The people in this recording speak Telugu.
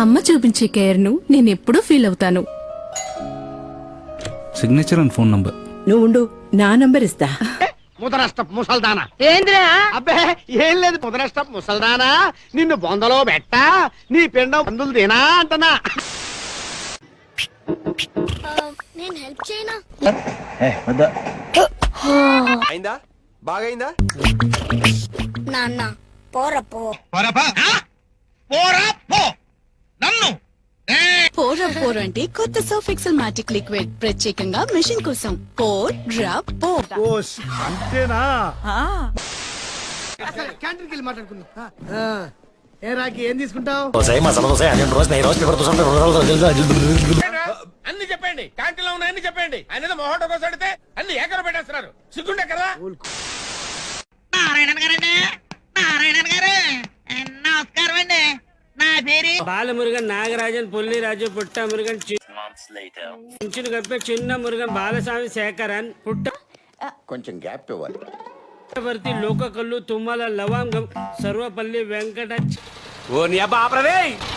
అమ్మ చూపించే కేర్ ను నేనెప్పుడూ ఫీల్ అవుతాను. Signature and phone number. నువ్వు ఉండు, నా నంబర్ ఇస్తా. ముదనష్టపు ముసల్దానా. ఏంద్రా? అబ్బే ఏం లేదు, ముదనష్టపు ముసల్దానా నిన్ను బొందలో పెట్టా నీ పిండం పందులు తినా అంటనా. నేను హెల్ప్ చేయనా? అయిందా? బాగైందా? నాన్న పోరా పో. పోర్ అంటే కొత్త సర్ఫ్ ఎక్సెల్ మ్యాటిక్ లిక్విడ్ ప్రత్యేకంగా మెషిన్ కోసం. Pour drop pour. అంతేనా? క్యాంటీన్కి వెళ్ళి మాట్లాడుకుందాం. ఏ రాకి ఏం తీసుకుంటావు? అన్ని చెప్పండి, క్యాంటీన్ లో ఉన్న అన్ని చెప్పండి. ఆయన మొహట కోసం అడితే అన్ని ఏకర పెట్టేస్తున్నారు. సిగ్గుండే కదా. బాలమురుగన్, నాగరాజన్, పుల్లిరాజు, పుట్ట మురుగన్, చించును కప్పే చిన్న మురుగన్, బాలస్వామి, శేఖరన్, పుట్ట కొంచెం గ్యాప్ ఇవ్వాలి. పుట్టవర్తి, లోకకల్లు, తుమ్మల, లవంగం, సర్వపల్లి, వెంకట. ఓ నీ అబ్బా ఆపరదే.